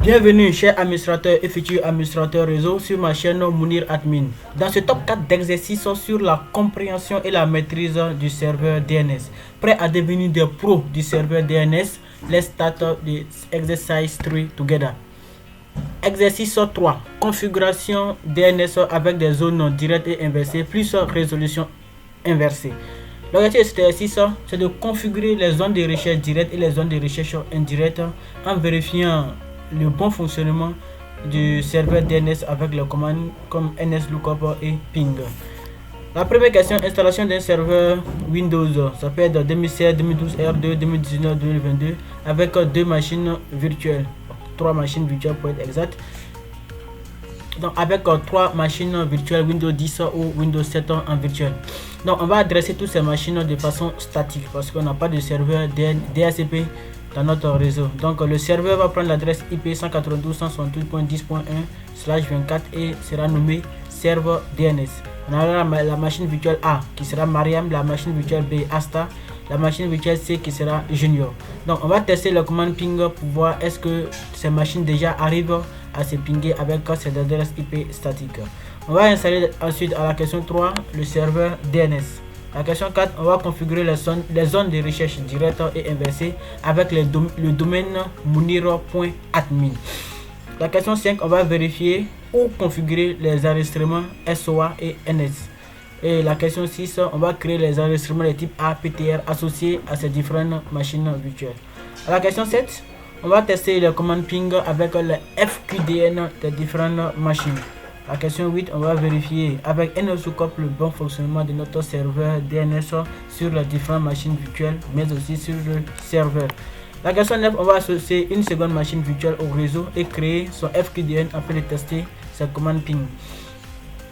Bienvenue chers administrateurs et futurs administrateurs réseau sur ma chaîne Mounir Admin. Dans ce top 4 d'exercices sur la compréhension et la maîtrise du serveur DNS. Prêt à devenir des pros du serveur DNS? Let's start the exercise 3 together. Exercice 3. Configuration DNS avec des zones directes et inversées plus résolution inversée. L'objectif de cet exercice, c'est de configurer les zones de recherche directes et les zones de recherche indirectes en vérifiant le bon fonctionnement du serveur DNS avec les commandes comme nslookup et ping. La première question, installation d'un serveur Windows, ça peut être 2016, 2012, R2, 2019, 2022 avec deux machines virtuelles, 3 machines virtuelles pour être exact. Donc avec 3 machines virtuelles Windows 10 ou Windows 7 en virtuel. Donc on va adresser toutes ces machines de façon statique parce qu'on n'a pas de serveur DHCP dans notre réseau. Donc le serveur va prendre l'adresse IP 192.168.10.1/24 et sera nommé serveur DNS. On aura la machine virtuelle A qui sera Mariam, la machine virtuelle B Asta, la machine virtuelle C qui sera Junior. Donc on va tester la commande ping pour voir est-ce que ces machines déjà arrivent à se pinguer avec cette adresse IP statique. On va installer ensuite à la question 3 le serveur DNS. La question 4, on va configurer les zones de recherche directe et inversée avec le domaine mounir.admin. La question 5, on va vérifier ou configurer les enregistrements SOA et NS. Et la question 6, on va créer les enregistrements de type APTR associés à ces différentes machines virtuelles. À la question 7, on va tester les commandes ping avec le FQDN des différentes machines. La question 8, on va vérifier avec nslookup le bon fonctionnement de notre serveur DNS sur les différentes machines virtuelles, mais aussi sur le serveur. La question 9, on va associer une seconde machine virtuelle au réseau et créer son FQDN afin de tester sa commande ping.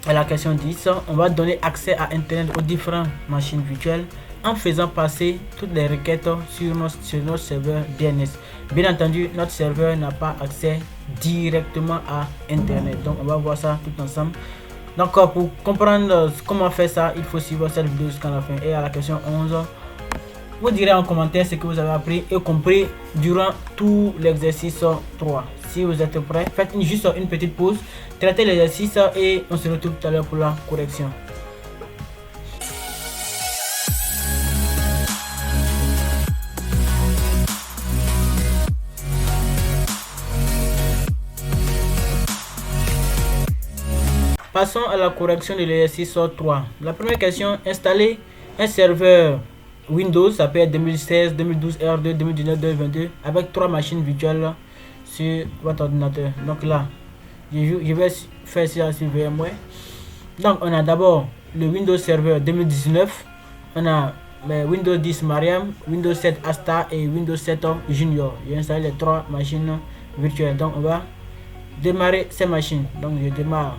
À la question 10, on va donner accès à Internet aux différentes machines virtuelles en faisant passer toutes les requêtes sur notre serveur DNS. Bien entendu, notre serveur n'a pas accès directement à Internet. Donc, on va voir ça tout ensemble. Donc, pour comprendre comment faire ça, il faut suivre cette vidéo jusqu'à la fin. Et à la question 11, vous direz en commentaire ce que vous avez appris et compris durant tout l'exercice 3. Si vous êtes prêts, faites juste une petite pause, traitez l'exercice et on se retrouve tout à l'heure pour la correction. Passons à la correction de l'exercice 3. La première question, installer un serveur Windows, ça peut être 2016, 2012, R2, 2019, 2022 avec 3 machines virtuelles sur votre ordinateur. Donc là, je vais faire ça sur VMware. Donc on a d'abord le Windows Server 2019, on a Windows 10 Mariam, Windows 7 Asta et Windows 7 Junior. J'ai installé les 3 machines virtuelles. Donc on va démarrer ces machines. Donc je démarre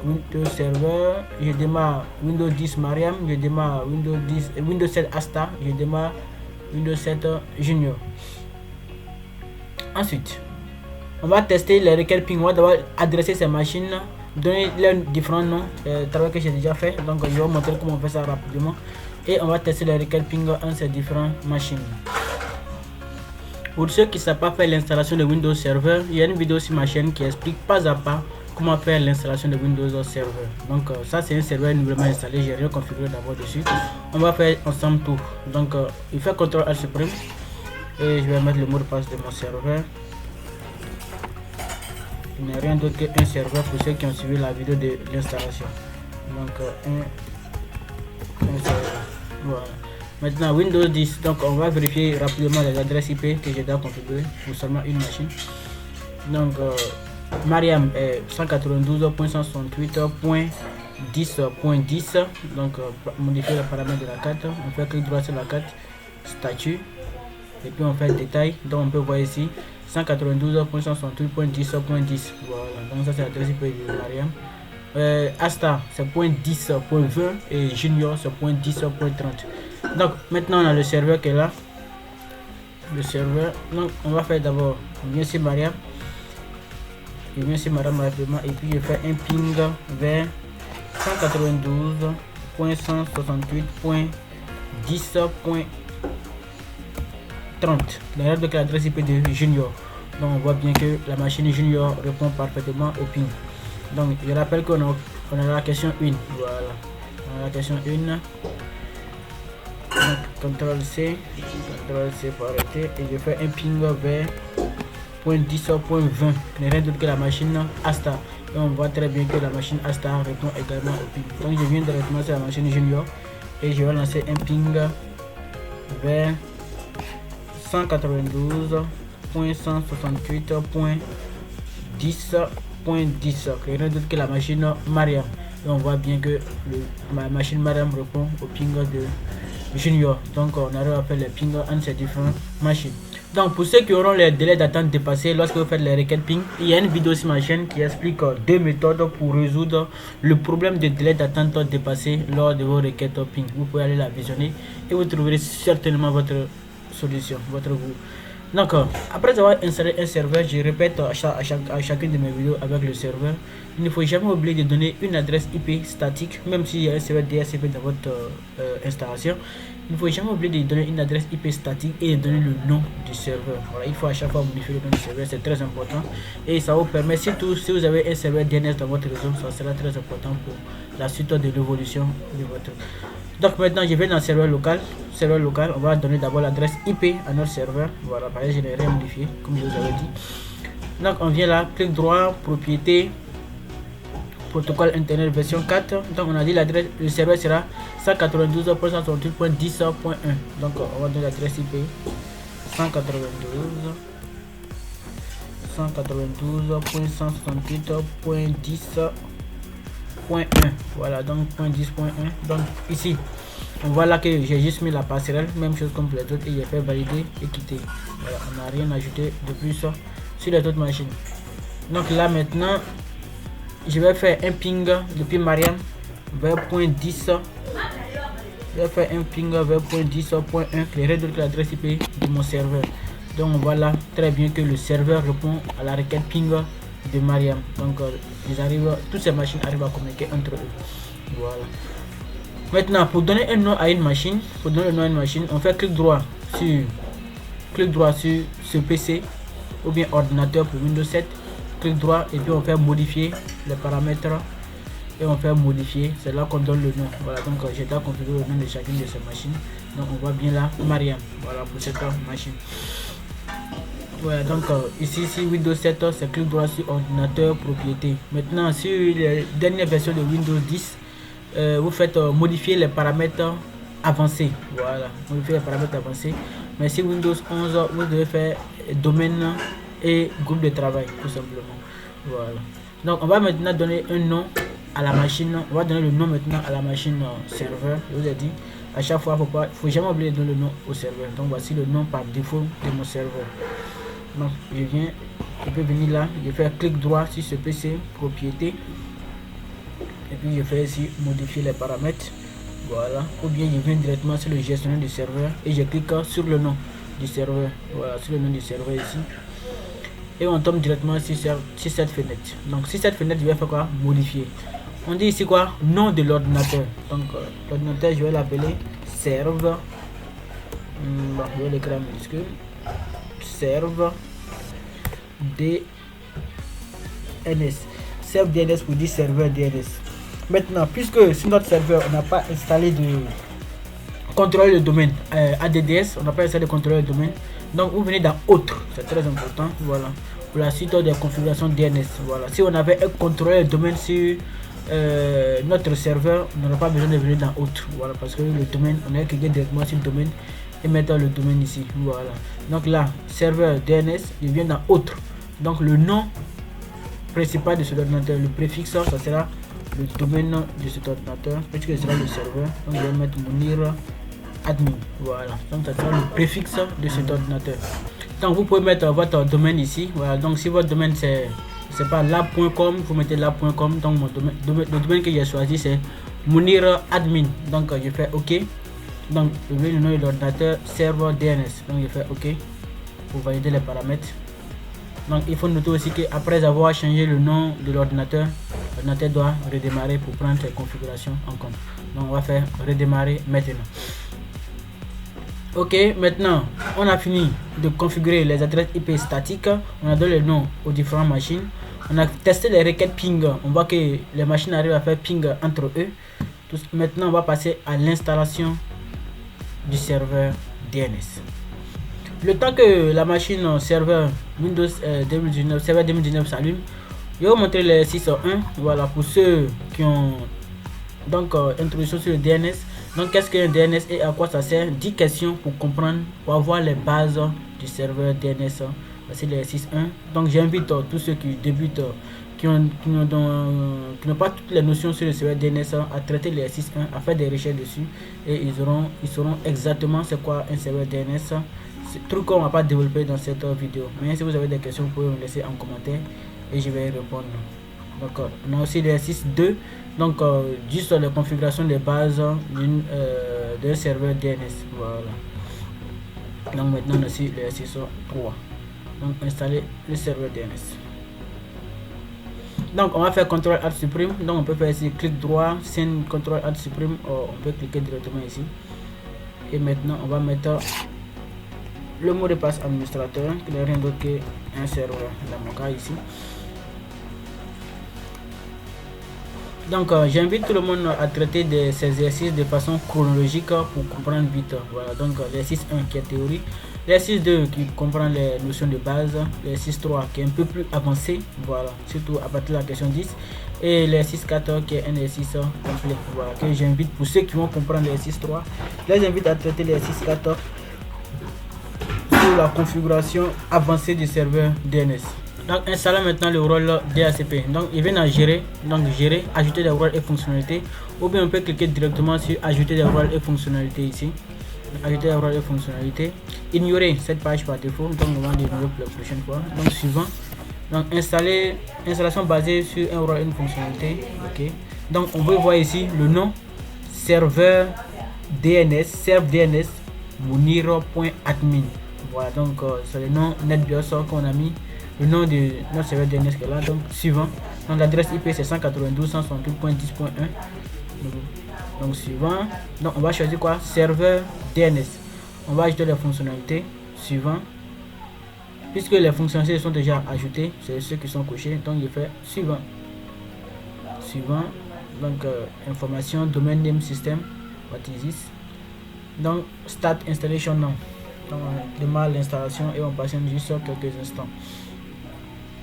Windows Server, je démarre Windows 10 Mariam, je démarre Windows 7 Asta, je démarre Windows 7 Junior. Ensuite, on va tester les requêtes ping. On va d'abord adresser ces machines, donner leurs différents noms, travail que j'ai déjà fait. Donc je vais vous montrer comment on fait ça rapidement. Et on va tester les requêtes ping en ces différentes machines. Pour ceux qui ne savent pas faire l'installation de Windows Server, il y a une vidéo sur ma chaîne qui explique pas à pas comment faire l'installation de Windows Server. Donc ça c'est un serveur nouvellement installé, j'ai rien configuré d'abord dessus. On va faire ensemble tout. Donc il fait CTRL Alt supprime et je vais mettre le mot de passe de mon serveur. Il n'y a rien d'autre qu'un serveur pour ceux qui ont suivi la vidéo de l'installation. Donc un serveur. Voilà. Maintenant Windows 10. Donc on va vérifier rapidement les adresses IP que j'ai déjà configurées pour seulement une machine. Donc Mariam est 192.168.10.10. Donc modifier les paramètres de la carte. On fait clic droit sur la carte, statut, et puis on fait le détail. Donc on peut voir ici 192.168.10.10. Voilà, donc ça c'est l'adresse IP de Mariam. Asta c'est .10.20 et Junior c'est .10.30. Donc maintenant on a le serveur qui est là. Le serveur, donc on va faire d'abord bien sur Mariam. Je viens sur Mariam rapidement et puis je fais un ping vers 192.168.10.30. L'adresse IP de Junior. Donc on voit bien que la machine junior répond parfaitement au ping. Donc je rappelle qu'on a la question 1. Voilà, on a la question 1. Donc CTRL C pour arrêter et je fais un ping vers .10.20, qui n'est rien d'autre que la machine Asta. Et on voit très bien que la machine Asta répond également au ping. Donc je viens directement sur la machine junior et je vais lancer un ping vers 192.168.10.10, qui n'est rien d'autre que la machine Mariam. Et on voit bien que ma machine Mariam répond au ping de junior. Donc on arrive à faire les ping entre ces différentes machines. Donc pour ceux qui auront les délais d'attente dépassés lorsque vous faites les requêtes ping, il y a une vidéo sur ma chaîne qui explique deux méthodes pour résoudre le problème de délai d'attente dépassé lors de vos requêtes ping. Vous pouvez aller la visionner et vous trouverez certainement votre solution, votre goût. Donc après avoir installé un serveur, je répète à chacune de mes vidéos avec le serveur, il ne faut jamais oublier de donner une adresse IP statique, même s'il y a un serveur DHCP dans votre installation. Il ne faut jamais oublier de donner une adresse IP statique et de donner le nom du serveur. Voilà, il faut à chaque fois modifier le nom du serveur, c'est très important. Et ça vous permet, surtout si vous avez un serveur DNS dans votre réseau, ça sera très important pour la suite de l'évolution de votre. Donc maintenant je vais dans serveur local, on va donner d'abord l'adresse IP à notre serveur. Voilà, pareil, je n'ai rien modifié comme je vous avais dit. Donc on vient là, clic droit, propriété, protocole internet version 4. Donc on a dit l'adresse, le serveur sera 192.168.10.1. donc on va donner l'adresse IP 192.168.10.1. Voilà, donc .10.1. donc ici on voit là que j'ai juste mis la passerelle, même chose comme pour les autres, et j'ai fait valider et quitter. Voilà, on n'a rien ajouté de plus sur les autres machines. Donc là maintenant je vais faire un ping depuis Mariam vers .10. Je vais faire un ping vers .10.1, qui est d'autre que l'adresse IP de mon serveur. Donc on voit là très bien que le serveur répond à la requête ping de Mariam. Donc toutes ces machines arrivent à communiquer entre eux. Voilà. Maintenant pour donner un nom à une machine, on fait clic droit sur ce PC ou bien ordinateur pour Windows 7. Clic droit et puis on fait modifier les paramètres et on fait modifier, c'est là qu'on donne le nom. Voilà, donc j'ai déjà configuré le nom de chacune de ces machines. Donc on voit bien là Mariam, voilà pour cette machine. Voilà, donc ici Windows 7, c'est clic droit sur ordinateur propriété. Maintenant sur les dernières versions de Windows 10, vous faites modifier les paramètres avancés. Voilà, modifier les paramètres avancés. Mais si Windows 11, vous devez faire domaine et groupe de travail tout simplement. Voilà, donc on va maintenant donner un nom à la machine. On va donner le nom maintenant à la machine serveur. Je vous ai dit à chaque fois, faut jamais oublier de donner le nom au serveur. Donc voici le nom par défaut de mon serveur. Donc je peux venir là, je fais clic droit sur ce PC propriété et puis je fais ici modifier les paramètres. Voilà, ou bien je viens directement sur le gestionnaire du serveur et je clique sur le nom du serveur. Voilà, sur le nom du serveur ici. Et on tombe directement sur cette fenêtre. Donc sur cette fenêtre, je vais faire quoi? Modifier. On dit ici quoi? Nom de l'ordinateur. Donc l'ordinateur, je vais l'appeler serve. Je vais l'écrire en minuscule. Serve DNS. Serve DNS pour dire serveur DNS. Maintenant, puisque sur notre serveur, on n'a pas installé de contrôler le domaine ADDS, on n'a pas installé de contrôler le domaine. Donc vous venez dans autre, c'est très important. Voilà, pour la suite des configurations DNS. Voilà, si on avait contrôlé le domaine sur notre serveur, on n'aurait pas besoin de venir dans autre. Voilà, parce que le domaine, on a cliqué directement sur le domaine et mettre le domaine ici. Voilà, donc là, serveur DNS, il vient dans autre. Donc le nom principal de cet ordinateur, le préfixe, ça sera le domaine de cet ordinateur, puisque ce sera le serveur. Donc je vais mettre Mounir admin. Voilà, donc ça sera le préfixe de cet ordinateur. Donc vous pouvez mettre votre domaine ici. Voilà, donc si votre domaine c'est pas lab.com, vous mettez lab.com. Donc mon domaine, le domaine que j'ai choisi c'est Mounir admin. Donc je fais OK. Donc je mets le nom de l'ordinateur serveur DNS. Donc je fais OK pour valider les paramètres. Donc il faut noter aussi qu'après avoir changé le nom de l'ordinateur, l'ordinateur doit redémarrer pour prendre ses configurations en compte. Donc on va faire redémarrer maintenant. Ok, maintenant on a fini de configurer les adresses IP statiques. On a donné le nom aux différentes machines. On a testé les requêtes ping. On voit que les machines arrivent à faire ping entre eux. Maintenant on va passer à l'installation du serveur DNS. Le temps que la machine serveur Windows 2019, serveur 2019 s'allume, je vais vous montrer les 6.1. Voilà, pour ceux qui ont donc introduction sur le DNS. Donc qu'est-ce qu'un DNS et à quoi ça sert? 10 questions pour comprendre, pour avoir les bases du serveur DNS. C'est les 6.1. Donc j'invite tous ceux qui débutent, qui n'ont pas toutes les notions sur le serveur DNS à traiter les 6.1, à faire des recherches dessus, et ils sauront exactement c'est quoi un serveur DNS. C'est truc qu'on va pas développer dans cette vidéo. Mais si vous avez des questions, vous pouvez me laisser en commentaire et je vais y répondre. Donc on a aussi les 6.2. Donc juste la configuration des bases d'un serveur DNS. Voilà. Donc maintenant on a aussi le 6.3. Donc installer le serveur DNS. Donc on va faire CTRL ALT supprime. Donc on peut faire ici clic droit, send CTRL ALT supprime, on peut cliquer directement ici. Et maintenant on va mettre le mot de passe administrateur, qui n'est rien d'autre qu'un serveur dans mon cas ici. Donc j'invite tout le monde à traiter ces exercices de façon chronologique pour comprendre vite. Voilà, donc les 6.1 qui est théorie, les 6.2 qui comprend les notions de base, les 6.3 qui est un peu plus avancé, voilà, surtout à partir de la question 10, et les 6.4 qui est un exercice complet, voilà, que j'invite pour ceux qui vont comprendre les 6.3, les invite à traiter les 6.4 sur la configuration avancée du serveur DNS. Donc installons maintenant le rôle DHCP. Donc il vient à gérer, ajouter des rôles et fonctionnalités, ou bien on peut cliquer directement sur ajouter des rôles et fonctionnalités ici. Ajouter des rôles et fonctionnalités. Ignorer cette page par défaut, donc on va l'ignorer pour la prochaine fois. Donc suivant. Donc installation basée sur un rôle et une fonctionnalité. Ok. Donc on peut voir ici le nom serveur DNS, serve DNS muniro.admin. Voilà, donc c'est le nom NetBIOS qu'on a mis. Le nom de notre serveur DNS qui est là. Donc suivant. Donc l'adresse IP c'est 192.168.10.1. Donc suivant. Donc on va choisir quoi? Serveur DNS. On va ajouter les fonctionnalités. Suivant. Puisque les fonctionnalités sont déjà ajoutées, c'est ceux qui sont cochés. Donc je fais suivant. Suivant. Donc information, domain name system. What is this? Donc start installation now. Donc on démarre l'installation et on patiente juste quelques instants.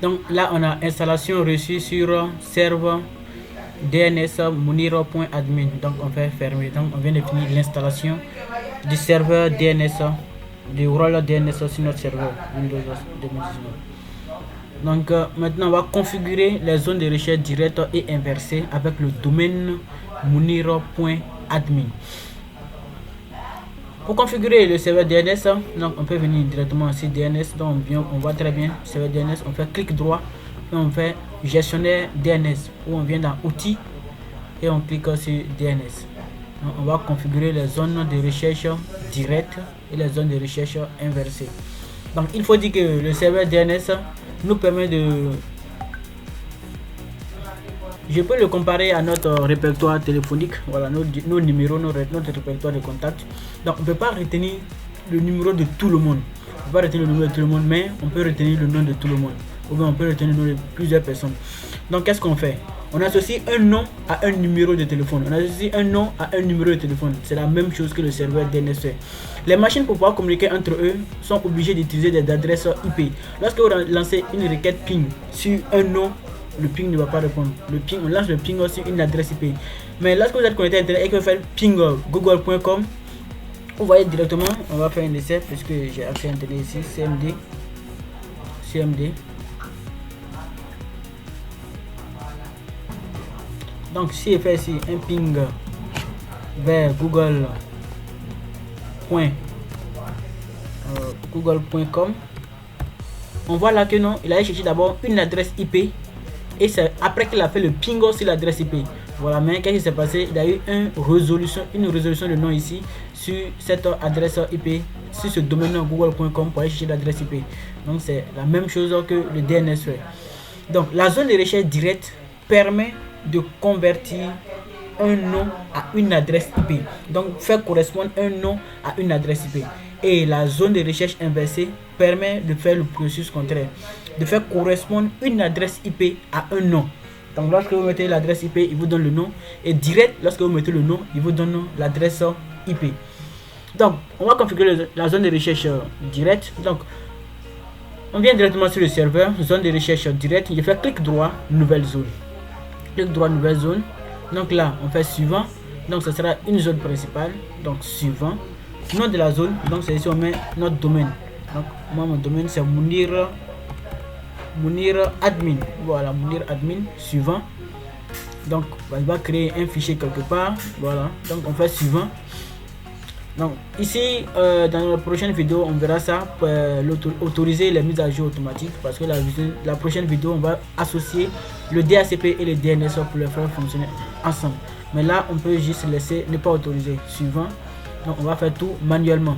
Donc là on a installation reçue sur serveur DNS muniro.admin. Donc on fait fermer. Donc on vient de finir l'installation du serveur DNS, du rôle DNS sur notre serveur Windows 2019. Donc maintenant on va configurer les zones de recherche directes et inversées avec le domaine muniro.admin. Pour configurer le serveur DNS, donc on peut venir directement sur DNS. Donc on voit très bien serveur DNS. On fait clic droit et on fait gestionnaire DNS, où on vient dans outils et on clique sur DNS. Donc, on va configurer les zones de recherche directes et les zones de recherche inversées. Donc il faut dire que le serveur DNS nous permet de... Je peux le comparer à notre répertoire téléphonique, voilà, nos numéros, notre répertoire de contacts. Donc on ne peut pas retenir le numéro de tout le monde. On ne peut pas retenir le numéro de tout le monde, mais on peut retenir le nom de tout le monde. Ou bien on peut retenir le nom de plusieurs personnes. Donc qu'est-ce qu'on fait? On associe un nom à un numéro de téléphone. On associe un nom à un numéro de téléphone. C'est la même chose que le serveur DNS fait. Les machines, pour pouvoir communiquer entre eux, sont obligées d'utiliser des adresses IP. Lorsque vous lancez une requête ping sur un nom, le ping ne va pas répondre. Le ping, on lance le ping sur une adresse IP. Mais lorsque vous êtes connecté à Internet et que vous faites ping google.com, vous voyez directement, on va faire un essai puisque j'ai accès à Internet ici, CMD. Donc si je fais ici un ping vers google.com, on voit là que non, il a cherché d'abord une adresse IP. Et c'est après qu'il a fait le ping sur l'adresse IP. Voilà, mais qu'est-ce qui s'est passé? Il y a eu une résolution de nom ici sur cette adresse IP, sur ce domaine google.com pour aller chercher l'adresse IP. Donc c'est la même chose que le DNS fait. Donc la zone de recherche directe permet de convertir un nom à une adresse IP. Donc faire correspondre un nom à une adresse IP. Et la zone de recherche inversée permet de faire le processus contraire, de faire correspondre une adresse IP à un nom. Donc lorsque vous mettez l'adresse IP, il vous donne le nom. Et direct, lorsque vous mettez le nom, il vous donne l'adresse IP. Donc on va configurer la zone de recherche directe. Donc on vient directement sur le serveur, zone de recherche directe. Je fais clic droit, nouvelle zone. Clic droit, nouvelle zone. Donc là, on fait suivant. Donc ce sera une zone principale. Donc suivant. Nom de la zone. Donc c'est ici on met notre domaine. Donc moi mon domaine c'est Mounir admin. Voilà, Mounir admin. Suivant. Donc il va créer un fichier quelque part. Voilà. Donc on fait suivant. Donc ici dans la prochaine vidéo on verra ça pour autoriser les mises à jour automatiques, parce que la prochaine vidéo on va associer le DHCP et le DNS pour les faire fonctionner ensemble. Mais là on peut juste laisser ne pas autoriser. Suivant. Donc on va faire tout manuellement.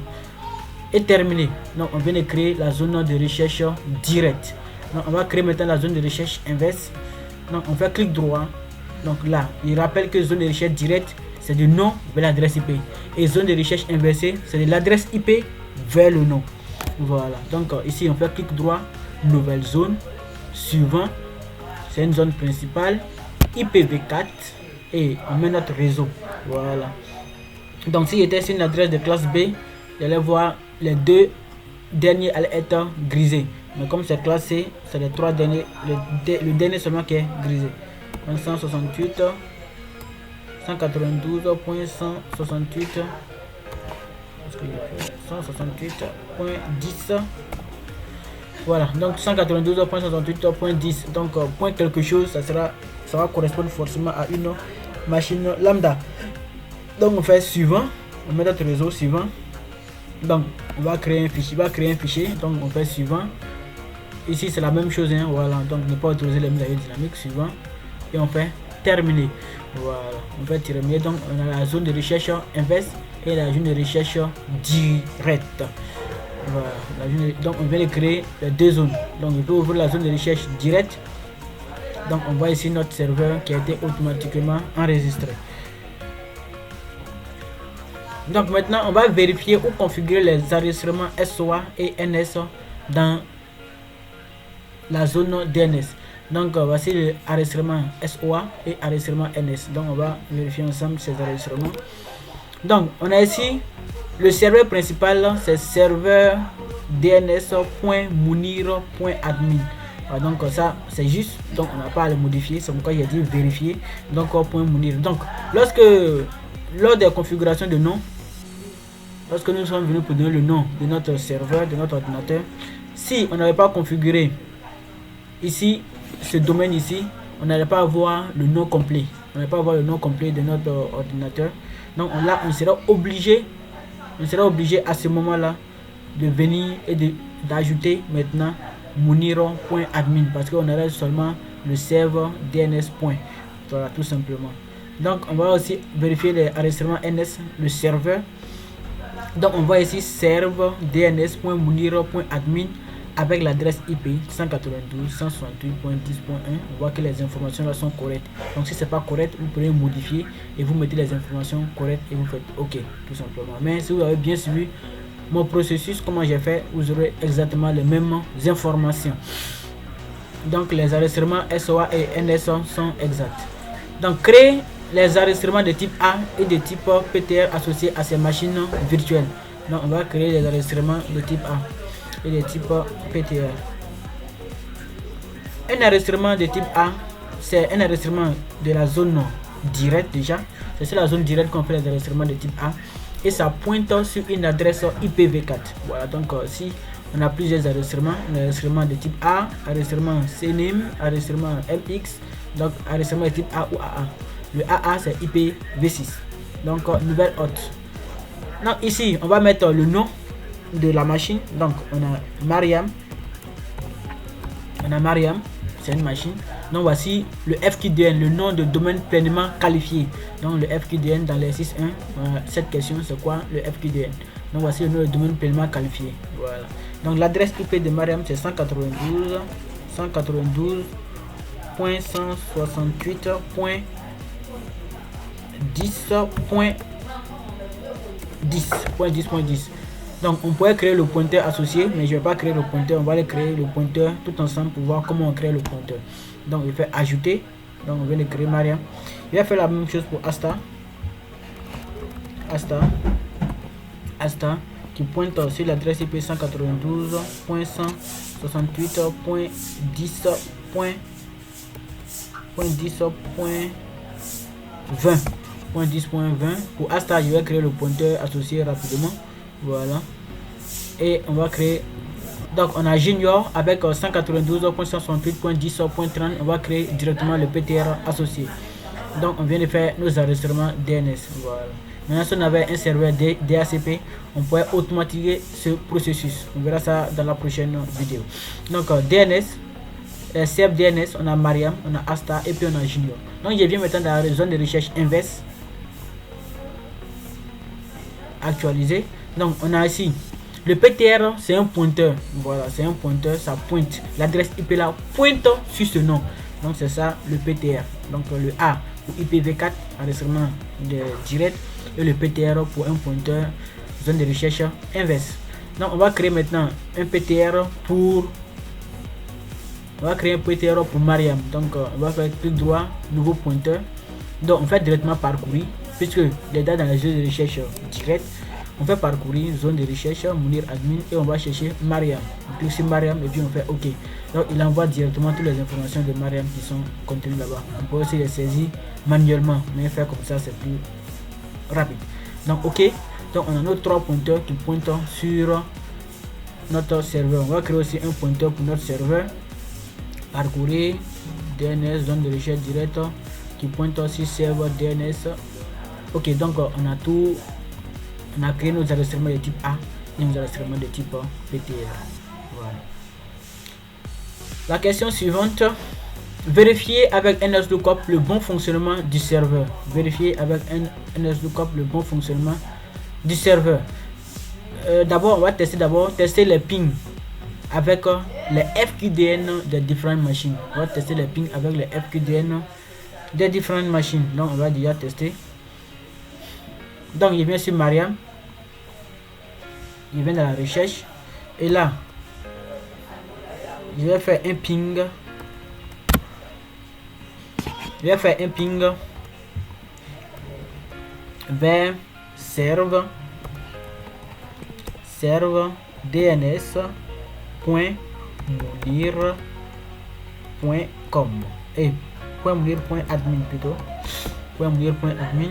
Et terminé. Donc on vient de créer la zone de recherche directe. Donc on va créer maintenant la zone de recherche inverse. Donc on fait clic droit. Donc là il rappelle que zone de recherche directe c'est du nom vers l'adresse IP. Et zone de recherche inversée, c'est de l'adresse IP vers le nom. Voilà. Donc ici, on fait clic droit, nouvelle zone. Suivant, c'est une zone principale. IPv4. Et on met notre réseau. Voilà. Donc si j'étais sur une adresse de classe B, j'allais voir les deux derniers allaient être grisés. Mais comme c'est classé, c'est les trois derniers. Le dernier seulement qui est grisé. 168. 192.168 168.10. Voilà, donc 192.168.10. donc point quelque chose, ça va correspondre forcément à une machine lambda. Donc on fait suivant, on met notre réseau suivant. Donc on va créer un fichier, donc on fait suivant. Ici c'est la même chose, hein, voilà. Donc ne pas utiliser les mises à jour dynamiques. Suivant, et on fait terminer. Voilà, on va terminer. Donc on a la zone de recherche inverse et la zone de recherche directe. Voilà, donc on vient de créer les deux zones. Donc on peut ouvrir la zone de recherche directe. Donc on voit ici notre serveur qui a été automatiquement enregistré. Donc maintenant on va vérifier ou configurer les enregistrements SOA et NS dans la zone DNS. Donc voici le enregistrement SOA et enregistrement NS. Donc on va vérifier ensemble ces enregistrements. Donc on a ici le serveur principal, c'est serveur dns.mounir.admin. Donc ça c'est juste, donc on n'a pas à le modifier, c'est pourquoi j'ai dit vérifier. Donc .mounir. Donc lors des configurations de nom, lorsque nous sommes venus pour donner le nom de notre serveur, de notre ordinateur, si on n'avait pas configuré ici ce domaine ici, on n'allait pas avoir le nom complet. On n'allait pas avoir le nom complet de notre ordinateur. Donc là, on sera obligé à ce moment-là de venir et d'ajouter maintenant mounir.admin, parce qu'on aurait seulement le serveur DNS. Voilà, tout simplement. Donc on va aussi vérifier les enregistrements NS, le serveur. Donc on voit ici serveur dns.mounir.admin avec l'adresse IP 192.168.10.1. On voit que les informations là sont correctes. Donc si c'est pas correct, vous pouvez modifier et vous mettez les informations correctes et vous faites OK, tout simplement. Mais si vous avez bien suivi mon processus, comment j'ai fait, vous aurez exactement les mêmes informations. Donc les enregistrements SOA et NS sont exacts. Donc créer les enregistrements de type A et de type PTR associés à ces machines virtuelles. Donc on va créer les enregistrements de type A et de type PTR. Un enregistrement de type A, c'est un enregistrement de la zone directe déjà. C'est sur la zone directe qu'on fait les enregistrements de type A. Et ça pointe sur une adresse IPv4. Voilà, donc si on a plusieurs enregistrements, un enregistrement de type A, enregistrement CNIM, enregistrement MX, donc enregistrement de type A ou AA. Le AA c'est IPv6. Donc nouvelle hôte. Donc ici on va mettre le nom de la machine. Donc on a Mariam. C'est une machine. Donc voici le FQDN, le nom de domaine pleinement qualifié. Donc le FQDN dans l'exercice 1, cette question c'est quoi le FQDN? Donc voici le nom de domaine pleinement qualifié. Voilà. Donc l'adresse IP de Mariam c'est 192.168. 10.10.10.10. Donc on pourrait créer le pointeur associé, mais je ne vais pas créer le pointeur, on va créer le pointeur tout ensemble pour voir comment on crée le pointeur. Donc je vais ajouter, donc on vient de créer Mariam. Il va faire la même chose pour Asta qui pointe sur l'adresse IP 192.168.10.20. Pour Asta, je vais créer le pointeur associé rapidement. Voilà. Et on va créer. Donc on a Junior avec 192.168.10.30. On va créer directement le PTR associé. Donc on vient de faire nos enregistrements DNS. Voilà. Maintenant, si on avait un serveur DHCP, on pourrait automatiser ce processus. On verra ça dans la prochaine vidéo. Donc DNS, CF DNS, on a Mariam, on a Asta et puis on a Junior. Donc je viens maintenant dans la zone de recherche inverse. Actualisé. Donc on a ici le PTR, c'est un pointeur. Voilà, c'est un pointeur, ça pointe. L'adresse IP là pointe sur ce nom. Donc c'est ça le PTR. Donc le A pour IPv4, enregistrement direct, et le PTR pour un pointeur zone de recherche inverse. Donc on va créer maintenant un PTR pour Mariam. Donc on va faire clic droit, nouveau pointeur. Donc on fait directement parcourir, puisque les dates dans la zone de recherche direct. On fait parcourir zone de recherche, Mounir admin, et on va chercher Mariam. On clique sur Mariam et puis on fait OK. Donc il envoie directement toutes les informations de Mariam qui sont contenues là-bas. On peut aussi les saisir manuellement, mais faire comme ça c'est plus rapide. Donc OK. Donc on a nos 3 pointeurs qui pointent sur notre serveur. On va créer aussi un pointeur pour notre serveur. Parcourir DNS, zone de recherche directe, qui pointe aussi serveur DNS. OK, donc on a tout. On a créé nos enregistrements de type A et nos enregistrements de type PTR. Voilà. La question suivante. Vérifier avec NSLOOKUP le bon fonctionnement du serveur. Vérifier avec NSLOOKUP le bon fonctionnement du serveur. D'abord, on va tester les pings avec les FQDN des différentes machines. On va tester les pings avec les FQDN des différentes machines. Donc, on va déjà tester. Donc, il vient sur Mariam. Il vient dans la recherche. Et là, je vais faire un ping. Je vais faire un ping vers serve dns.mounir.com et .mounir.admin plutôt. .mounir.admin.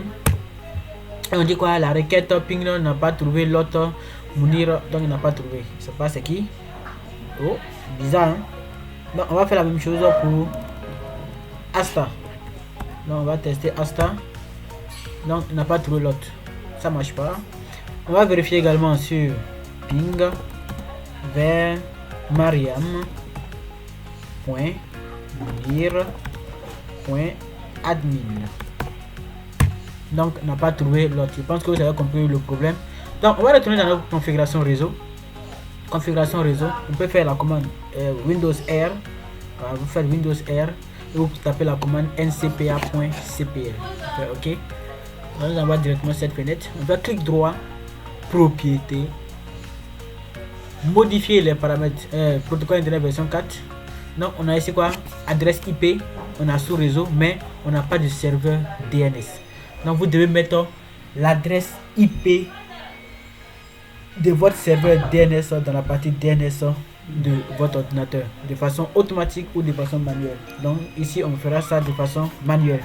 Et on dit quoi? La requête ping n'a pas trouvé l'autre Mounir, donc il n'a pas trouvé. Je sais pas c'est qui. Oh, bizarre, hein? Donc on va faire la même chose pour Asta. Donc on va tester Asta. Donc il n'a pas trouvé l'autre. Ça marche pas. On va vérifier également sur ping vers mariam.mounir.admin. Donc on n'a pas trouvé l'autre. Je pense que vous avez compris le problème. Donc on va retourner dans notre configuration réseau. Configuration réseau, on peut faire la commande Windows R. Vous faites Windows R et vous tapez la commande ncpa.cpl. OK. On va envoyer directement cette fenêtre. On va clic droit, propriété, modifier les paramètres, protocole internet version 4. Donc on a ici quoi? Adresse IP, on a sous réseau, mais on n'a pas de serveur DNS. Donc vous devez mettre l'adresse IP de votre serveur DNS dans la partie DNS de votre ordinateur de façon automatique ou de façon manuelle. Donc ici on fera ça de façon manuelle.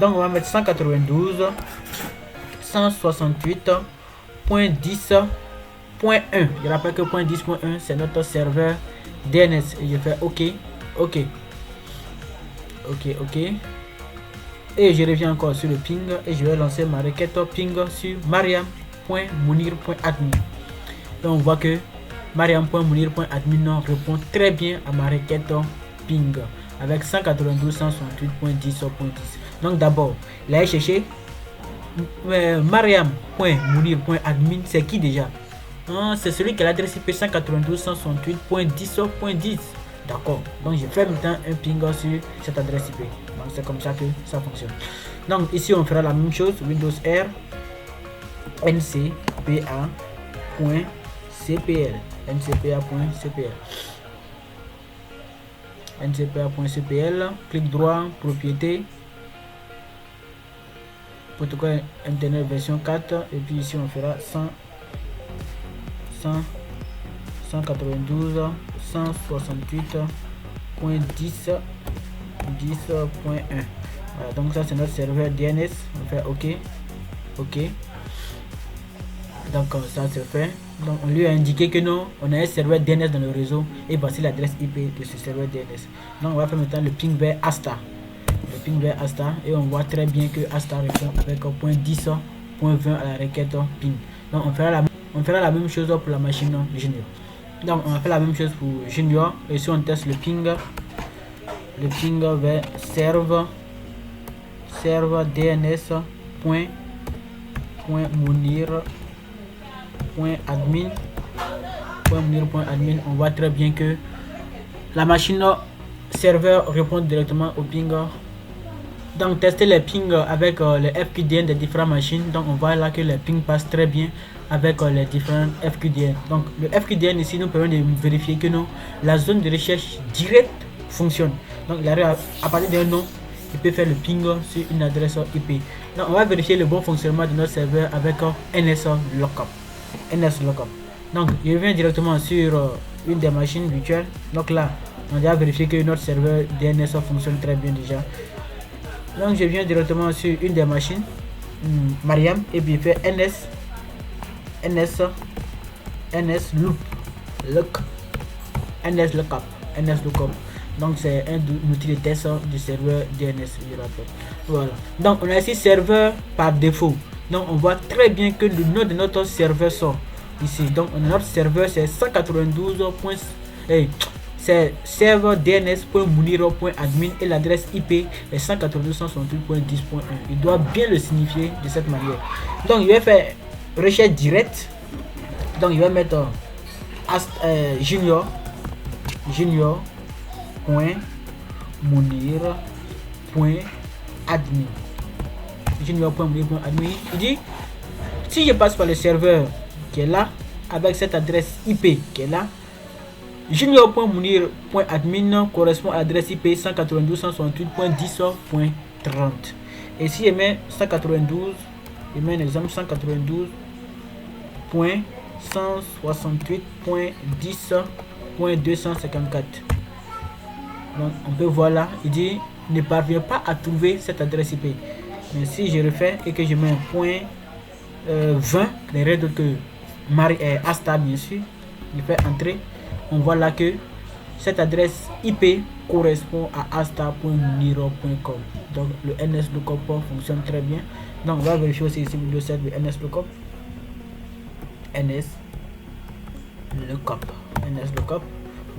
Donc on va mettre 192.168.10.1. Je rappelle que .10.1 c'est notre serveur DNS et je fais OK. Et je reviens encore sur le ping et je vais lancer ma requête ping sur mariam.mounir.admin. Et on voit que mariam.mounir.admin répond très bien à ma requête ping avec 192.168.10.10. Donc d'abord, il a cherché mariam.mounir.admin, c'est qui déjà? C'est celui qui a l'adresse IP 192.168.10.10. D'accord, donc je fais maintenant un ping sur cette adresse IP. Donc c'est comme ça que ça fonctionne. Donc ici on fera la même chose, Windows R ncpa.cpl ncpa.cpl, clic droit, propriété, protocole internet version 4, et puis ici on fera 192.168.10.1. Voilà, donc ça c'est notre serveur DNS. On fait OK. Donc ça c'est fait. Donc on lui a indiqué que non, on a un serveur DNS dans le réseau et voici l'adresse IP de ce serveur DNS. Donc on va faire maintenant le ping vers Asta. Et on voit très bien que Asta répond avec .10.20 à la requête ping. Donc on fera la même chose pour la machine Junior. Donc on va faire la même chose pour Junior. Et si on teste le ping vers serveur DNS.munir.admin, on voit très bien que la machine serveur répond directement au ping. Donc tester les pings avec le FQDN des différentes machines. Donc on voit là que les pings passent très bien avec les différents FQDN. Donc le FQDN ici nous permet de vérifier que non, la zone de recherche directe fonctionne. Donc il arrive à partir d'un nom, il peut faire le ping sur une adresse IP. Donc on va vérifier le bon fonctionnement de notre serveur avec NS Lookup. Donc je viens directement sur une des machines virtuelles. Donc là on a vérifié que notre serveur DNS fonctionne très bien déjà. Donc je viens directement sur une des machines Mariam et puis fait NS Lookup. Donc c'est un outil de test du serveur DNS, je rappelle. Voilà. Donc on a ici serveur par défaut. Donc on voit très bien que le nom de notre serveur sort ici. Donc notre serveur c'est 192. C'est serveur dns.munir.admin et l'adresse IP est 192.168.10.1. Il doit bien le signifier de cette manière. Donc il va faire recherche directe. Donc il va mettre junior.munir.admin. Il dit si je passe par le serveur qui est là avec cette adresse IP qui est là, junior.munir.admin correspond à l'adresse IP 192.168.10.30. Et si je mets 192, je mets un exemple 192.168.10.254. Donc on peut voir là, il dit ne parvient pas à trouver cette adresse IP. Mais si je refais et que je mets un point 20, rien d'autre que Asta bien sûr, je fais entrer, on voit là que cette adresse IP correspond à asta.munir.com. Donc le NS Lookup fonctionne très bien. Donc on va vérifier aussi ici Windows 7 le NS Lookup.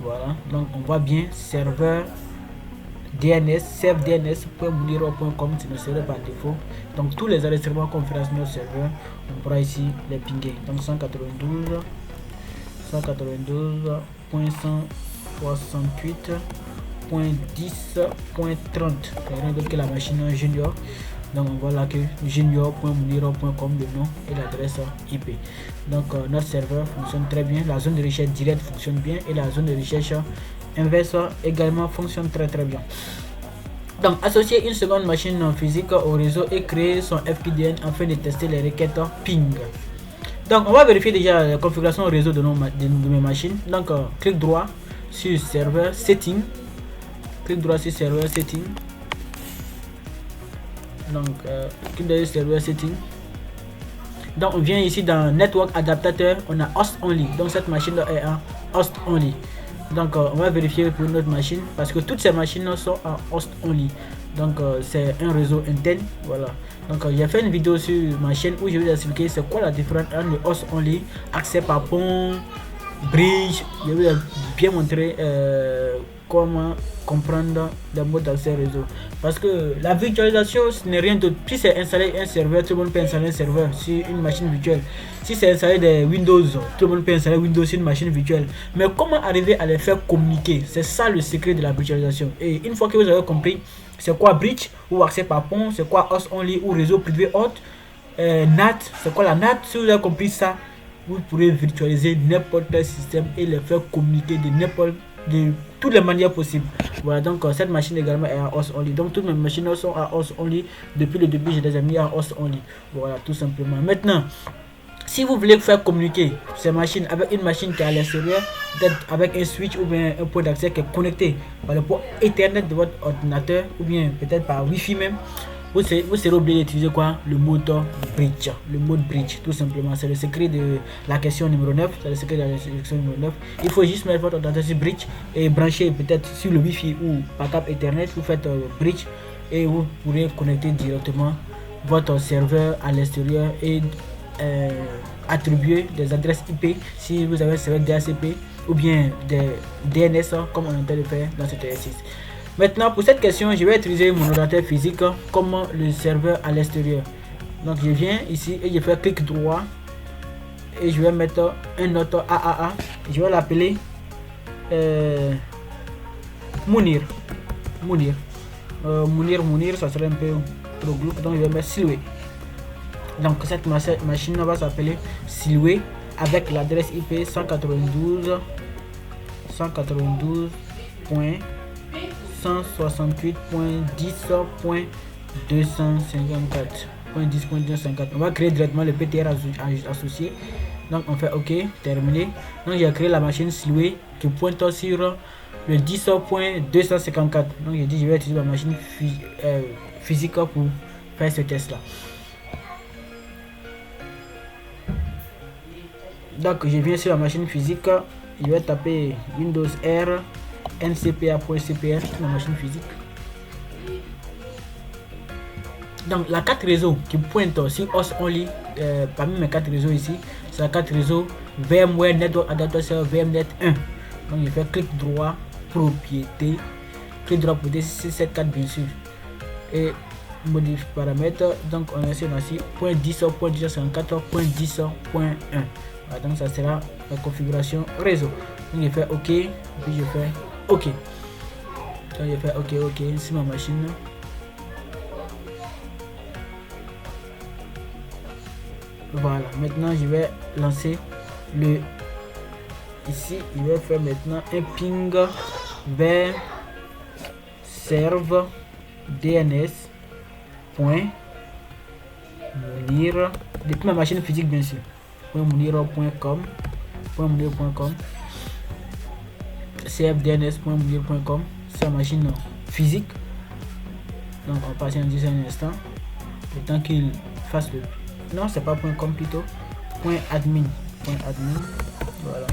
Voilà. Donc on voit bien serveur DNS, servdns.munir.com, c'est notre serveur par défaut. Donc tous les enregistrements qu'on fera sur notre serveur, on pourra ici les pinguer. Donc 192.168.10.30. Rien d'autre que la machine Junior. Donc on voit là que junior.munir.com le nom et l'adresse IP. Donc notre serveur fonctionne très bien. La zone de recherche directe fonctionne bien et la zone de recherche inverse également fonctionne très bien. Donc associer une seconde machine physique au réseau et créer son FQDN afin de tester les requêtes ping. Donc on va vérifier déjà la configuration réseau de mes machines. Donc clic droit sur serveur setting. Donc clic droit sur serveur setting. Donc on vient ici dans network adaptateur, on a host only. Donc cette machine est en host only. Donc on va vérifier pour notre machine parce que toutes ces machines sont en host only. Donc c'est un réseau interne. Voilà. Donc j'ai fait une vidéo sur ma chaîne où je vais expliquer c'est quoi la différence entre le host only, accès par pont, bridge. Je vais bien montrer comment comprendre les mots d'accès réseau. Parce que la virtualisation, ce n'est rien d'autre. Si c'est installer un serveur, tout le monde peut installer un serveur sur une machine virtuelle. Si c'est installer des Windows, tout le monde peut installer Windows sur une machine virtuelle. Mais comment arriver à les faire communiquer? C'est ça le secret de la virtualisation. Et une fois que vous avez compris c'est quoi bridge ou accès par pont, c'est quoi host only ou réseau privé hôte, NAT, c'est quoi la NAT, si vous avez compris ça, vous pourrez virtualiser n'importe quel système et les faire communiquer de toutes les manières possibles. Voilà, donc cette machine également est à host only. Donc toutes mes machines sont à host only. Depuis le début, je les ai mis à host only. Voilà, tout simplement. Maintenant, si vous voulez faire communiquer ces machines avec une machine qui est à l'extérieur, peut-être avec un switch ou bien un point d'accès qui est connecté par le port Ethernet de votre ordinateur ou bien peut-être par Wi-Fi même, vous serez obligé d'utiliser quoi? Le mode bridge. Le mode bridge, tout simplement. C'est le secret de la question numéro 9. C'est le secret de la question numéro 9. Il faut juste mettre votre ordinateur sur bridge et brancher peut-être sur le Wi-Fi ou par câble Ethernet. Vous faites bridge et vous pourrez connecter directement votre serveur à l'extérieur et attribuer des adresses IP si vous avez un serveur DHCP ou bien des DNS comme on entend le faire dans cet exercice. Maintenant pour cette question, je vais utiliser mon ordinateur physique comme le serveur à l'extérieur. Donc je viens ici et je fais clic droit et je vais mettre un autre AAA. Je vais l'appeler Mounir. Mounir, ça serait un peu trop groupe, donc je vais mettre Silhouette. Donc cette machine va s'appeler Silhouette avec l'adresse IP 192.168.10.254.10.254. On va créer directement le PTR associé. Donc on fait OK, terminé. Donc j'ai créé la machine Silhouette qui pointe sur le 10.254. Donc j'ai dit je vais utiliser ma machine physique pour faire ce test là. Donc je viens sur la machine physique, je vais taper Windows R ncpa.cpr, la machine physique. Donc la carte réseau qui pointe sur host only, parmi mes cartes réseau ici, c'est la carte réseau VMware Network Adapter Server VMnet 1. Donc je fais clic droit propriété, c'est cette carte bien sûr, et modifier paramètres. Donc on est sur ici .10.10.54.10.1. Voilà, donc ça sera la configuration réseau. Donc je fais OK, puis je fais OK. Donc je fais OK sur ma machine. Voilà, maintenant je vais lancer le ici, je vais faire maintenant un ping vers serve DNS point Mounir depuis ma machine physique bien sûr. .mounir.com cfdns.mounir.com, c'est la machine physique. Donc on passe un instant le temps qu'il fasse le, non c'est pas .com plutôt, .admin, voilà,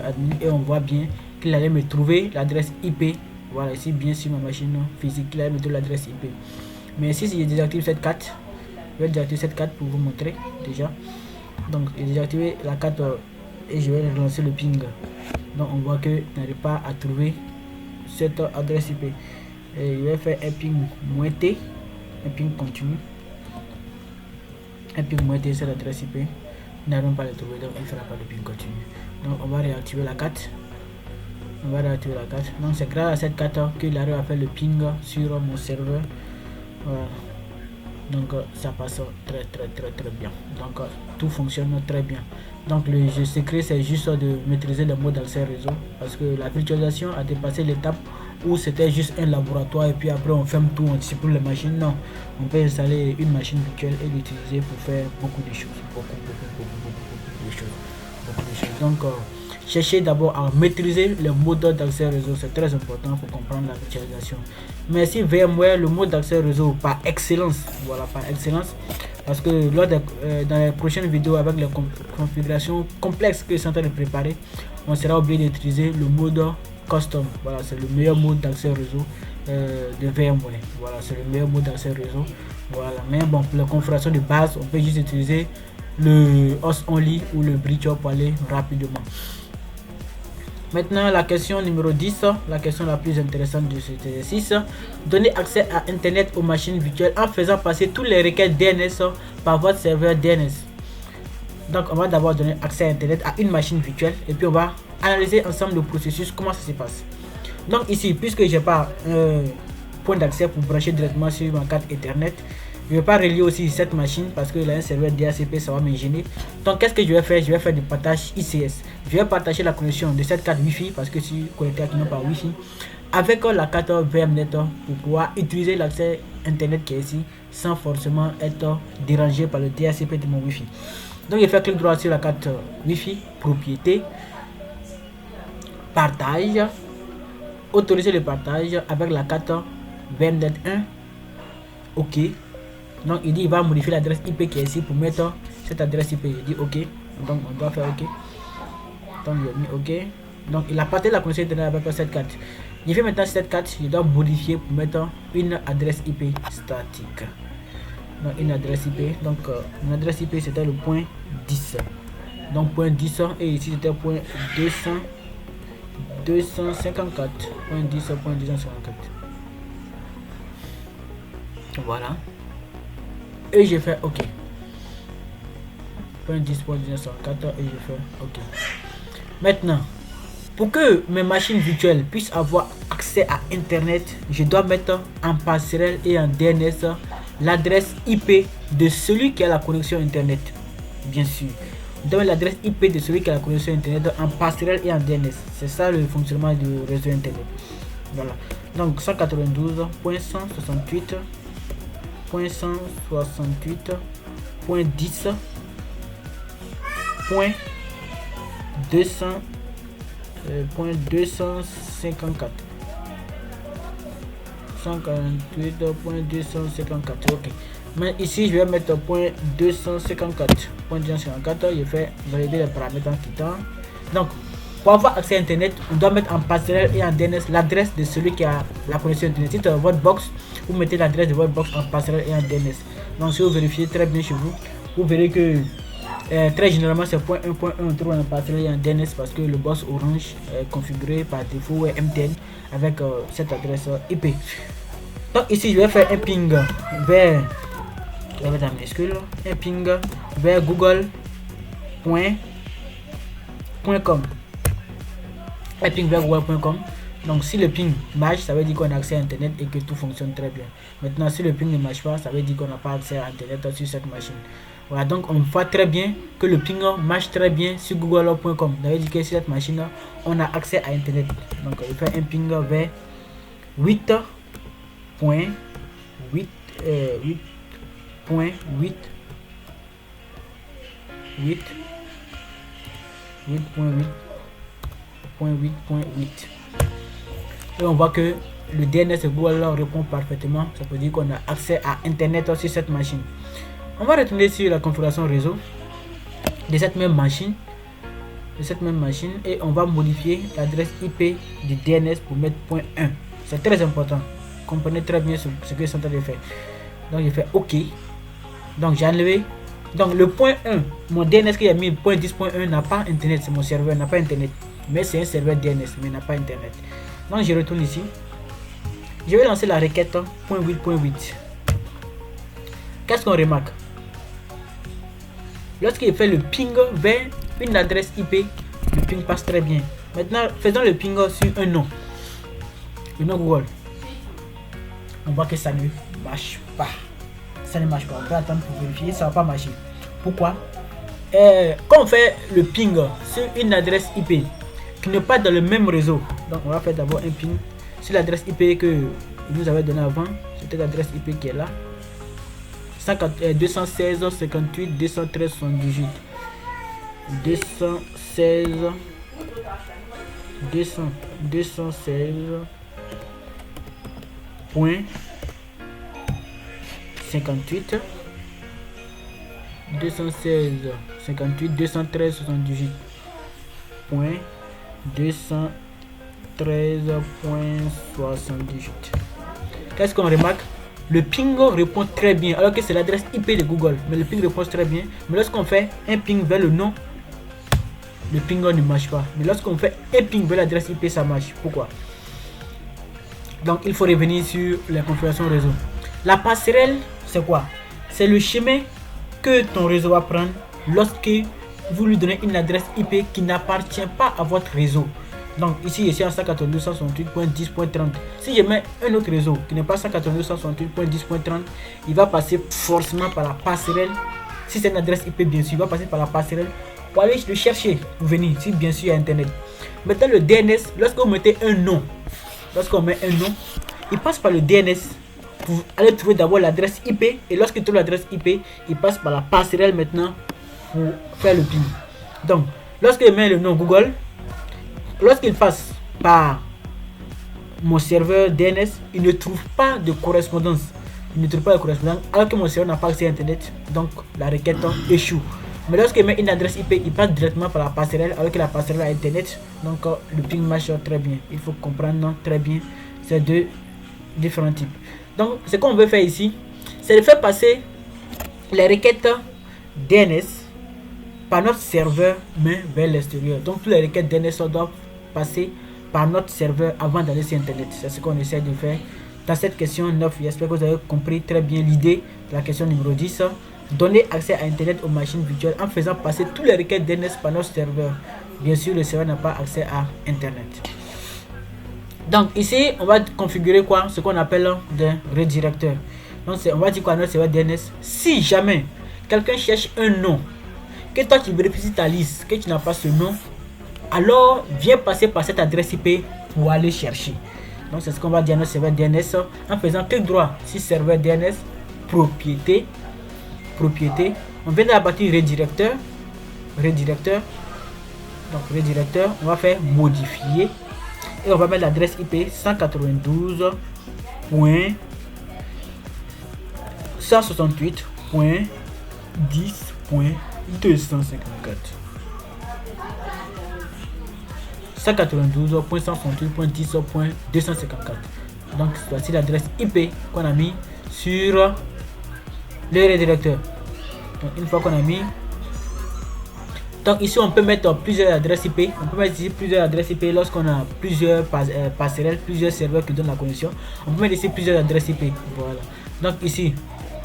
.admin, et on voit bien qu'il allait me trouver l'adresse IP. Voilà, ici bien sur ma machine physique il allait me trouver l'adresse IP. Mais si je désactive cette carte, je vais désactiver cette carte pour vous montrer déjà. Donc j'ai désactivé la carte et je vais relancer le ping. Donc on voit que je n'arrive pas à trouver cette adresse IP. Et je vais faire un ping -T, un ping continu, un ping -T sur l'adresse IP. Nous n'arrivons pas à le trouver, donc il ne fera pas de ping continu. Donc on va réactiver la carte. Donc c'est grâce à cette carte qu'il arrive à faire le ping sur mon serveur. Voilà. Donc ça passe très bien. Donc tout fonctionne très bien. Donc le jeu secret c'est juste de maîtriser le mode d'accès réseau, parce que la virtualisation a dépassé l'étape où c'était juste un laboratoire et puis après on ferme tout, on supprime les machines. Non, on peut installer une machine virtuelle et l'utiliser pour faire beaucoup de choses, beaucoup de choses. Donc cherchez d'abord à maîtriser le mode d'accès réseau, c'est très important pour comprendre la virtualisation. Merci VMware, le mode d'accès réseau par excellence. Voilà, par excellence. Parce que dans les prochaines vidéos avec les configurations complexes que je suis en train de préparer, on sera obligé d'utiliser le mode custom. Voilà, c'est le meilleur mode d'accès réseau de VMware. Voilà, c'est le meilleur mode d'accès réseau. Voilà, mais bon, pour la configuration de base, on peut juste utiliser le host only ou le bridge pour aller rapidement. Maintenant, la question numéro 10, la question la plus intéressante de cet exercice. Donner accès à Internet aux machines virtuelles en faisant passer toutes les requêtes DNS par votre serveur DNS. Donc, on va d'abord donner accès à Internet à une machine virtuelle et puis on va analyser ensemble le processus, comment ça se passe. Donc ici, puisque j'ai pas point d'accès pour brancher directement sur ma carte Ethernet, je ne vais pas relier aussi cette machine parce qu'il a un serveur DHCP, ça va me gêner. Donc qu'est-ce que je vais faire? Je vais faire du partage ICS. Je vais partager la connexion de cette carte Wi-Fi parce que je suis connecté à par Wi-Fi avec la carte VMnet pour pouvoir utiliser l'accès Internet qui est ici sans forcément être dérangé par le DHCP de mon Wi-Fi. Donc je fais clic droit sur la carte Wi-Fi, propriété, partage, autoriser le partage avec la carte VMnet 1. OK. Donc il dit il va modifier l'adresse IP qui est ici pour mettre cette adresse IP. Il dit OK. Donc on doit faire OK. Donc il a mis OK. Donc il a partagé la connexion Internet avec cette carte. Il fait maintenant cette carte, je dois modifier pour mettre une adresse IP statique. Donc une adresse IP. Donc mon adresse IP c'était le point 10. Donc point 10 et ici c'était point 254. Point 10, point 254. Voilà. Et je fais OK. Point 10, point 254 et je fais OK. Maintenant, pour que mes machines virtuelles puissent avoir accès à Internet, je dois mettre en passerelle et en DNS l'adresse IP de celui qui a la connexion Internet. Bien sûr. Je dois mettre l'adresse IP de celui qui a la connexion Internet en passerelle et en DNS. C'est ça le fonctionnement du réseau Internet. Voilà. Donc 148.168.10.254. 148.254. OK. Mais ici je vais mettre point 254.254. Je fais valider les paramètres en quittant. Donc pour avoir accès à Internet, on doit mettre en passerelle et en DNS l'adresse de celui qui a la connexion Internet. Si c'est votre box, vous mettez l'adresse de votre box en passerelle et en DNS. Donc si vous vérifiez très bien chez vous, vous verrez que très généralement c'est point 1.1 on trouve en passerelle et en DNS parce que le box Orange est configuré par défaut MTN avec cette adresse IP. Donc ici je vais faire un ping vers un ping vers google.com. Un ping vers google.com. Donc si le ping marche, ça veut dire qu'on a accès à Internet et que tout fonctionne très bien. Maintenant si le ping ne marche pas, ça veut dire qu'on n'a pas accès à Internet sur cette machine. Voilà, donc on voit très bien que le ping marche très bien sur google.com. Ça veut dire que sur cette machine on a accès à Internet. Donc je fais un ping vers 8.8. Et on voit que le DNS de Google répond parfaitement. Ça veut dire qu'on a accès à Internet sur cette machine. On va retourner sur la configuration réseau de cette même machine. Et on va modifier l'adresse IP du DNS pour mettre point 1. C'est très important. Comprenez très bien ce que je suis en train de faire. Donc je fais OK. Donc j'ai enlevé. Donc le point 1, mon DNS qui a mis point 10.1 n'a pas Internet. C'est mon serveur, n'a pas Internet. Mais c'est un serveur DNS, mais n'a pas Internet. Donc je retourne ici. Je vais lancer la requête .8.8. Qu'est-ce qu'on remarque? Lorsqu'il fait le ping vers une adresse IP, le ping passe très bien. Maintenant, faisons le ping sur un nom. Le nom Google. On voit que ça ne marche pas. Ça ne marche pas. On peut attendre pour vérifier. Ça ne va pas marcher. Pourquoi? Quand on fait le ping sur une adresse IP qui n'est pas dans le même réseau, donc on va faire d'abord un ping sur l'adresse IP que nous avait donné avant. C'était l'adresse IP qui est là. 216 58 213 78 216 point 58 216 58 213 78 point 213.78. Qu'est-ce qu'on remarque? Le ping répond très bien alors que c'est l'adresse IP de Google, mais le ping répond très bien. Mais lorsqu'on fait un ping vers le nom le ping ne marche pas. Mais lorsqu'on fait un ping vers l'adresse IP, ça marche. Pourquoi? Donc il faut revenir sur la configuration réseau. La passerelle, c'est quoi? C'est le chemin que ton réseau va prendre lorsque vous lui donnez une adresse IP qui n'appartient pas à votre réseau. Donc ici je suis en 192.168.10.30. Si je mets un autre réseau qui n'est pas 192.168.10.30, il va passer forcément par la passerelle. Si c'est une adresse IP, bien sûr, il va passer par la passerelle pour aller le chercher, pour venir, si bien sûr il y a internet. Maintenant le DNS, lorsque vous mettez un nom, lorsqu'on met un nom, il passe par le DNS pour aller trouver d'abord l'adresse IP, et lorsqu'il trouve l'adresse IP, il passe par la passerelle maintenant pour faire le ping. Donc lorsqu'il met le nom Google, lorsqu'il passe par mon serveur DNS, il ne trouve pas de correspondance. Il ne trouve pas de correspondance alors que mon serveur n'a pas accès à internet, donc la requête échoue. Mais lorsqu'il met une adresse IP, il passe directement par la passerelle alors que la passerelle a internet, donc le ping marche très bien. Il faut comprendre très bien ces deux différents types. Donc ce qu'on veut faire ici, c'est de faire passer les requêtes DNS par notre serveur mais vers l'extérieur. Donc toutes les requêtes DNS doivent passer par notre serveur avant d'aller sur internet. C'est ce qu'on essaie de faire dans cette question 9. J'espère que vous avez compris très bien l'idée de la question numéro 10. Donner accès à internet aux machines virtuelles en faisant passer toutes les requêtes DNS par notre serveur. Bien sûr, le serveur n'a pas accès à internet. Donc ici on va configurer quoi? Ce qu'on appelle des redirecteurs. Donc on va dire quoi? Notre serveur DNS, si jamais quelqu'un cherche un nom, que toi tu vérifies ta liste, que tu n'as pas ce nom, alors viens passer par cette adresse IP pour aller chercher. Donc c'est ce qu'on va dire à notre serveur DNS en faisant clic droit sur serveur DNS, propriété. On vient de la partie redirecteur. Donc redirecteur, on va faire modifier et on va mettre l'adresse IP 192.168.10.254. 192.168.10.254. Donc voici l'adresse IP qu'on a mis sur le redirecteur. Donc une fois qu'on a mis, donc ici on peut mettre plusieurs adresses IP. On peut mettre ici plusieurs adresses IP lorsqu'on a plusieurs passerelles, plusieurs serveurs qui donnent la connexion. On peut mettre ici plusieurs adresses IP. Voilà. Donc ici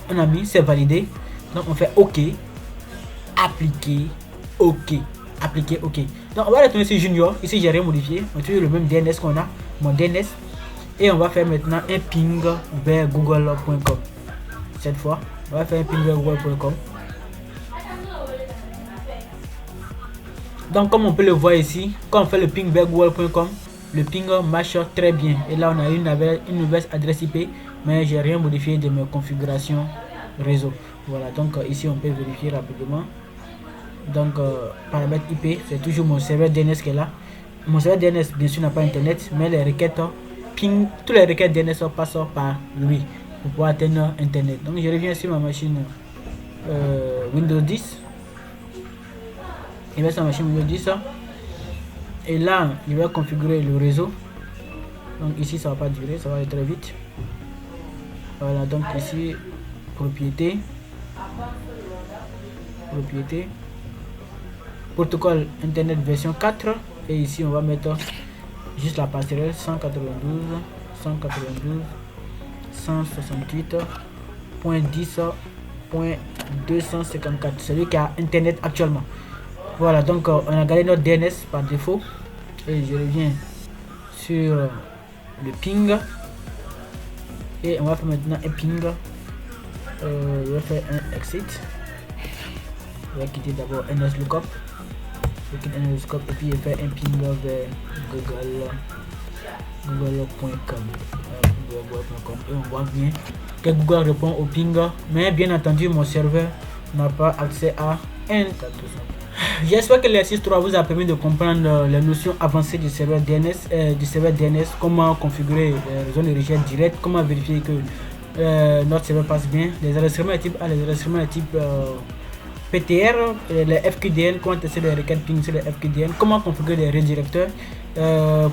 on a mis, c'est validé. Donc on fait OK, appliquer, OK, appliquer, OK. Donc on va retourner sur Junior. Ici j'ai rien modifié. On utilise le même DNS qu'on a, mon DNS, et on va faire maintenant un ping vers google.com. Cette fois on va faire un ping vers google.com. Donc comme on peut le voir ici, quand on fait le ping vers google.com, le ping marche très bien. Et là on a une nouvelle adresse IP, mais j'ai rien modifié de mes configurations réseau. Voilà, donc ici on peut vérifier rapidement. Donc paramètres IP, c'est toujours mon serveur DNS qui est là. Mon serveur DNS bien sûr n'a pas internet, mais les requêtes ping, toutes les requêtes DNS passent par lui pour pouvoir atteindre internet. Donc je reviens sur ma machine Windows 10. Il va sur ma machine Windows 10 et là il va configurer le réseau. Donc ici ça va pas durer, ça va aller très vite. Voilà, donc ici propriété, protocole internet version 4, et ici on va mettre juste la passerelle 192.168.10.254, celui qui a internet actuellement. Voilà, donc on a gardé notre DNS par défaut et je reviens sur le ping et on va faire maintenant un ping. Je vais faire un exit. Je vais quitter d'abord NSLookup, et puis je vais faire un ping vers google.com et on voit bien que Google répond au ping, mais bien entendu mon serveur n'a pas accès à internet. J'espère que l'exercice 3 vous a permis de comprendre les notions avancées du serveur DNS, comment configurer les zones de recherche directe, comment vérifier que notre serveur passe bien, les enregistrements de type A, les enregistrements de type PTR, les FQDN, comment tester les requêtes ping sur les FQDN, comment configurer les redirecteurs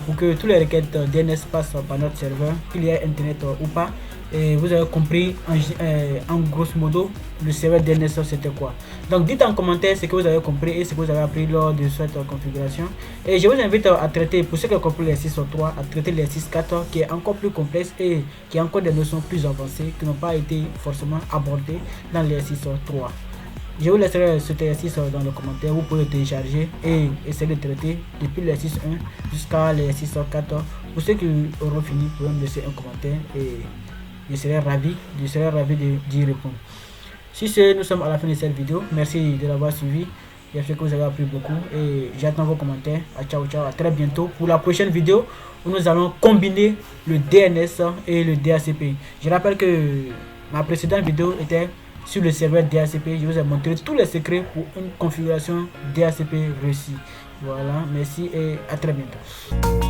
pour que tous les requêtes DNS passent par notre serveur, qu'il y ait internet ou pas, et vous avez compris en grosso modo le serveur DNS c'était quoi. Donc dites en commentaire ce que vous avez compris et ce que vous avez appris lors de cette configuration. Et je vous invite à traiter, pour ceux qui ont compris l'exercice 3, à traiter l'exercice 4 qui est encore plus complexe et qui a encore des notions plus avancées qui n'ont pas été forcément abordées dans l'exercice 3. Je vous laisserai cet exercice dans les commentaires, vous pouvez le télécharger et essayer de traiter depuis l'exercice 1 jusqu'à l'exercice 4. Pour ceux qui auront fini, vous pouvez me laisser un commentaire et je serai ravi d'y répondre. Si c'est, nous sommes à la fin de cette vidéo. Merci de l'avoir suivi. J'espère que vous avez appris beaucoup et j'attends vos commentaires. Ciao, ciao, à très bientôt pour la prochaine vidéo où nous allons combiner le DNS et le DHCP. Je rappelle que ma précédente vidéo était sur le serveur DHCP. Je vous ai montré tous les secrets pour une configuration DHCP réussie. Voilà, merci et à très bientôt.